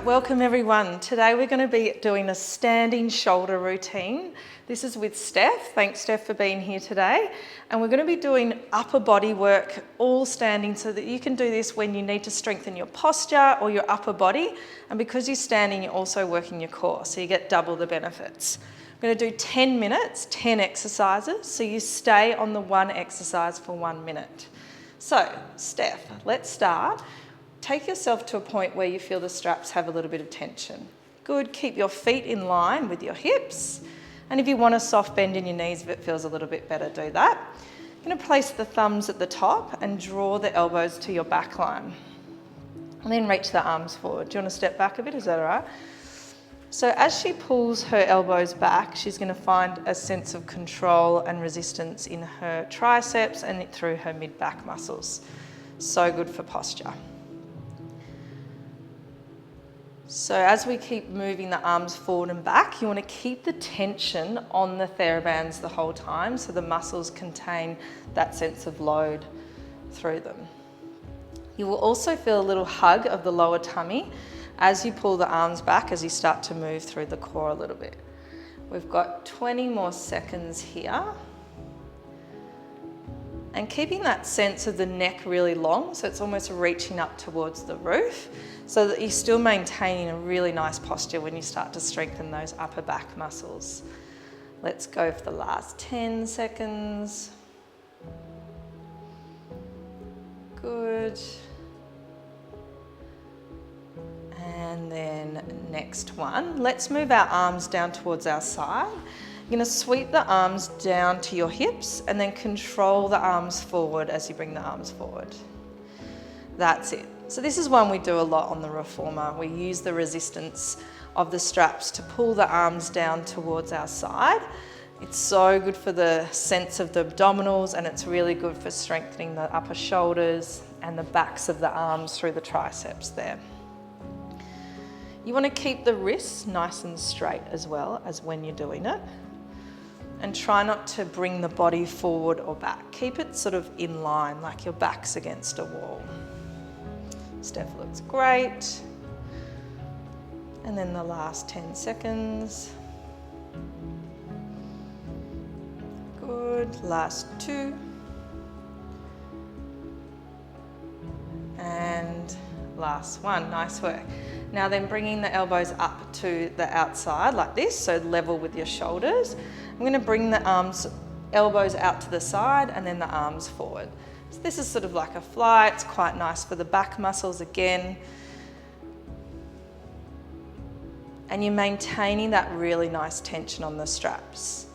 welcome everyone. Today we're going to be doing a standing shoulder routine. This is with Steph. Thanks Steph for being here today. And we're going to be doing upper body work, all standing, so that you can do this when you need to strengthen your posture or your upper body. And because you're standing, you're also working your core, so you get double the benefits. We're going to do 10 minutes, 10 exercises, so you stay on the one exercise for 1 minute. So, Steph, let's start. Take yourself to a point where you feel the straps have a little bit of tension. Good, keep your feet in line with your hips. And if you want a soft bend in your knees, if it feels a little bit better, do that. You're going to place the thumbs at the top and draw the elbows to your back line. And then reach the arms forward. Do you want to step back a bit? Is that all right? So as she pulls her elbows back, she's going to find a sense of control and resistance in her triceps and through her mid-back muscles. So good for posture. So as we keep moving the arms forward and back, you want to keep the tension on the therabands the whole time so the muscles contain that sense of load through them. You will also feel a little hug of the lower tummy as you pull the arms back, as you start to move through the core a little bit. We've got 20 more seconds here. And keeping that sense of the neck really long, so it's almost reaching up towards the roof, so that you're still maintaining a really nice posture when you start to strengthen those upper back muscles. Let's go for the last 10 seconds. Good. And then next one, let's move our arms down towards our side. You're going to sweep the arms down to your hips and then control the arms forward as you bring the arms forward. That's it. So this is one we do a lot on the reformer. We use the resistance of the straps to pull the arms down towards our side. It's so good for the sense of the abdominals, and it's really good for strengthening the upper shoulders and the backs of the arms through the triceps there. You want to keep the wrists nice and straight as well as when you're doing it. And try not to bring the body forward or back. Keep it sort of in line, like your back's against a wall. Steph looks great. And then the last 10 seconds. Good, last 2. And last 1, nice work. Now then bringing the elbows up to the outside like this, so level with your shoulders. I'm going to bring the elbows out to the side and then the arms forward. So this is sort of like a fly. It's quite nice for the back muscles again. And you're maintaining that really nice tension on the straps.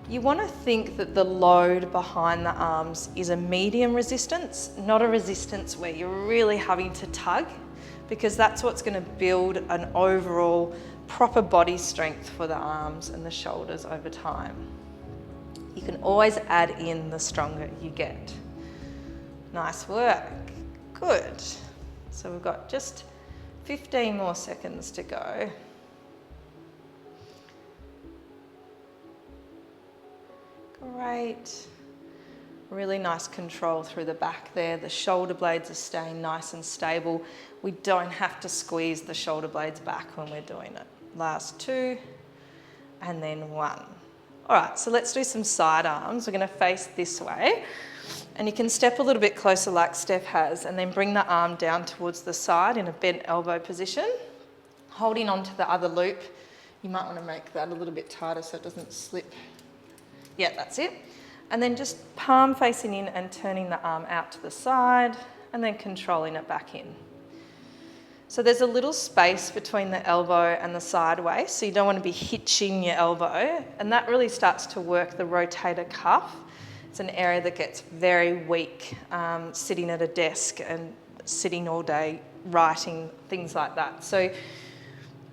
You want to think that the load behind the arms is a medium resistance, not a resistance where you're really having to tug, because that's what's going to build an overall proper body strength for the arms and the shoulders over time. You can always add in the stronger you get. Nice work. Good. So we've got just 15 more seconds to go. Great. Really nice control through the back there. The shoulder blades are staying nice and stable. We don't have to squeeze the shoulder blades back when we're doing it. Last 2, and then 1. All right, so let's do some side arms. We're going to face this way. And you can step a little bit closer like Steph has, and then bring the arm down towards the side in a bent elbow position. Holding onto the other loop. You might want to make that a little bit tighter so it doesn't slip. Yeah, that's it. And then just palm facing in and turning the arm out to the side and then controlling it back in. So there's a little space between the elbow and the side waist, so you don't want to be hitching your elbow, and that really starts to work the rotator cuff. It's an area that gets very weak sitting at a desk and sitting all day, writing, things like that. So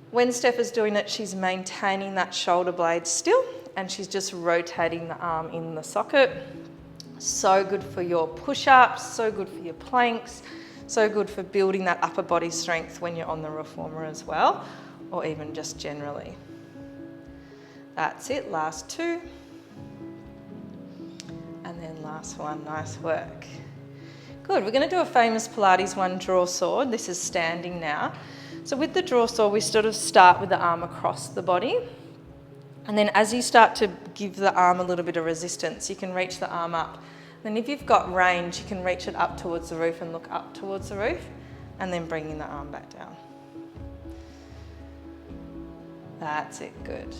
when Steph is doing it, she's maintaining that shoulder blade still, and she's just rotating the arm in the socket. So good for your push-ups, so good for your planks, so good for building that upper body strength when you're on the reformer as well, or even just generally. That's it, last 2. And then last 1, nice work. Good, we're going to do a famous Pilates one, draw sword. This is standing now. So with the draw saw, we sort of start with the arm across the body. And then as you start to give the arm a little bit of resistance, you can reach the arm up. Then if you've got range, you can reach it up towards the roof and look up towards the roof, and then bringing the arm back down. That's it, good.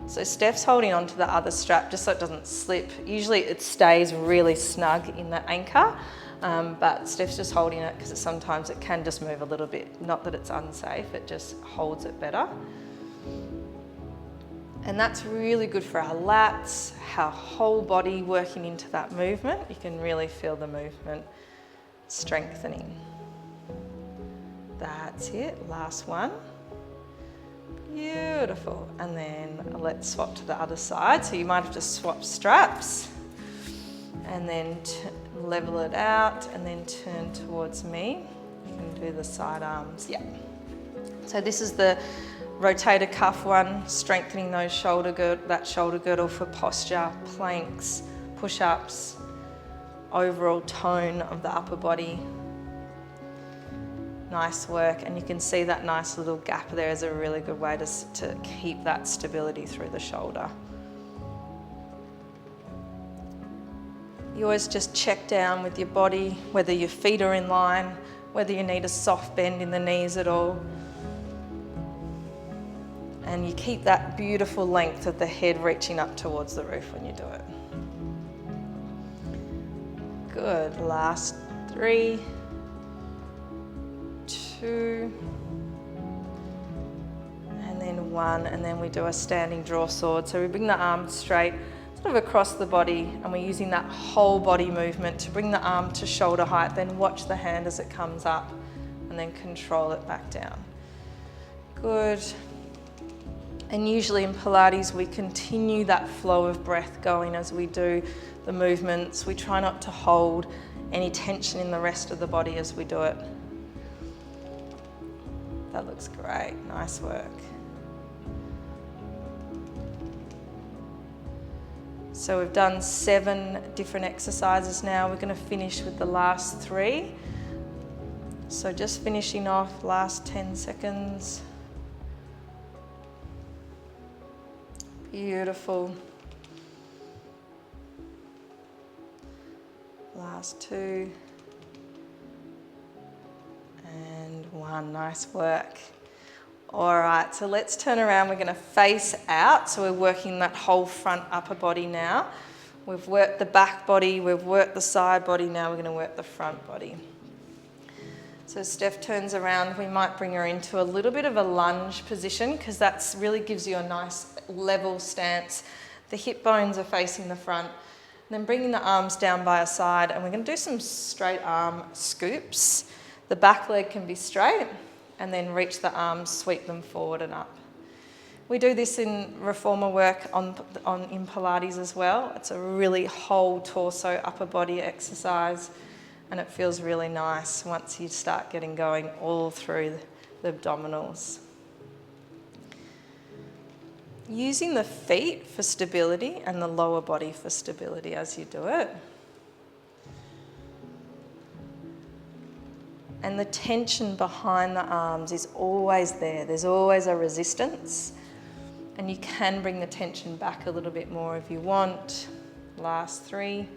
So Steph's holding on to the other strap just so it doesn't slip. Usually it stays really snug in the anchor, but Steph's just holding it because sometimes it can just move a little bit. Not that it's unsafe, it just holds it better. And that's really good for our lats, our whole body working into that movement. You can really feel the movement strengthening. That's it, last one. Beautiful. And then let's swap to the other side. So you might have just swapped straps and then level it out and then turn towards me. You can do the side arms, yeah. So this is the rotator cuff one, strengthening that shoulder girdle for posture, planks, push-ups, overall tone of the upper body. Nice work, and you can see that nice little gap there is a really good way to keep that stability through the shoulder. You always just check down with your body, whether your feet are in line, whether you need a soft bend in the knees at all. And you keep that beautiful length of the head reaching up towards the roof when you do it. Good, last 3, 2, and then 1, and then we do a standing draw sword. So we bring the arm straight, sort of across the body, and we're using that whole body movement to bring the arm to shoulder height, then watch the hand as it comes up, and then control it back down. Good. And usually in Pilates, we continue that flow of breath going as we do the movements. We try not to hold any tension in the rest of the body as we do it. That looks great, nice work. So we've done 7 different exercises now. We're going to finish with the last 3. So just finishing off, last 10 seconds. Beautiful. Last 2. And 1, nice work. All right, so let's turn around. We're gonna face out. So we're working that whole front upper body now. We've worked the back body, we've worked the side body, now we're gonna work the front body. So Steph turns around, we might bring her into a little bit of a lunge position because that really gives you a nice level stance. The hip bones are facing the front. And then bringing the arms down by our side, and we're going to do some straight arm scoops. The back leg can be straight, and then reach the arms, sweep them forward and up. We do this in reformer work in Pilates as well. It's a really whole torso upper body exercise. And it feels really nice once you start getting going all through the abdominals. Using the feet for stability and the lower body for stability as you do it. And the tension behind the arms is always there. There's always a resistance. And you can bring the tension back a little bit more if you want. Last 3.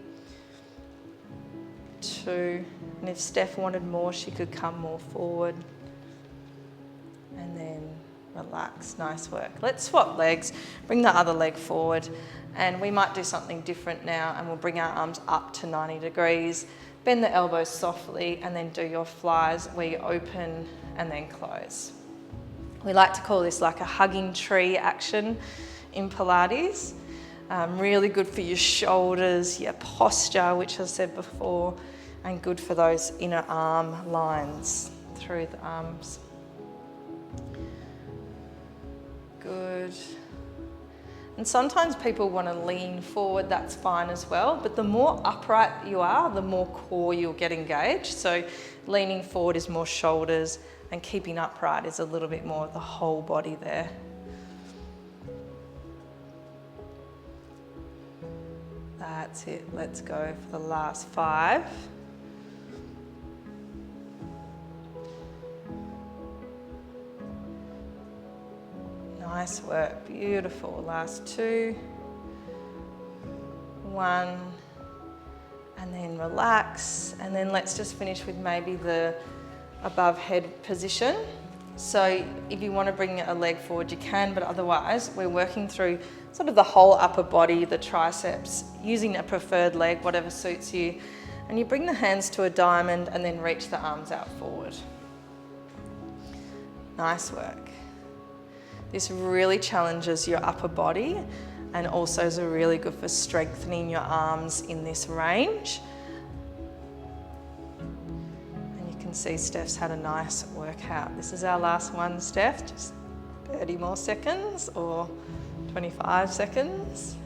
2, and if Steph wanted more, she could come more forward. And then relax, nice work. Let's swap legs, bring the other leg forward, and we might do something different now, and we'll bring our arms up to 90 degrees, bend the elbows softly, and then do your flies where you open and then close. We like to call this like a hugging tree action in Pilates. Really good for your shoulders, your posture, which I said before, and good for those inner arm lines through the arms. Good. And sometimes people want to lean forward, that's fine as well, but the more upright you are, the more core you'll get engaged. So leaning forward is more shoulders, and keeping upright is a little bit more of the whole body there. That's it, let's go for the last 5. Nice work, beautiful. Last 2, 1, and then relax. And then let's just finish with maybe the above head position. So if you want to bring a leg forward, you can, but otherwise we're working through sort of the whole upper body, the triceps, using a preferred leg, whatever suits you. And you bring the hands to a diamond and then reach the arms out forward. Nice work. This really challenges your upper body and also is really good for strengthening your arms in this range. And you can see Steph's had a nice workout. This is our last one, Steph. Just 30 more seconds or 25 seconds.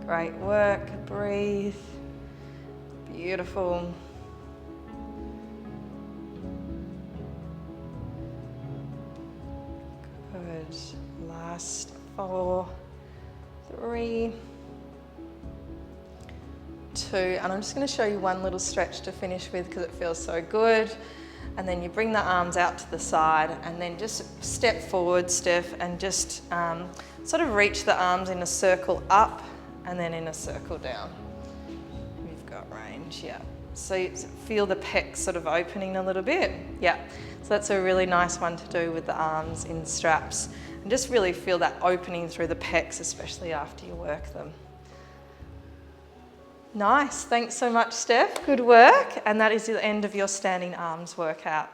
Great work. Breathe. Beautiful. Good. Last 4, 3, 2, and I'm just going to show you one little stretch to finish with because it feels so good. And then you bring the arms out to the side and then just step forward, Steph, and just sort of reach the arms in a circle up and then in a circle down. We've got range, yeah. So you feel the pecs sort of opening a little bit, yeah. So that's a really nice one to do with the arms in straps. And just really feel that opening through the pecs, especially after you work them. Nice, thanks so much, Steph. Good work. And that is the end of your standing arms workout.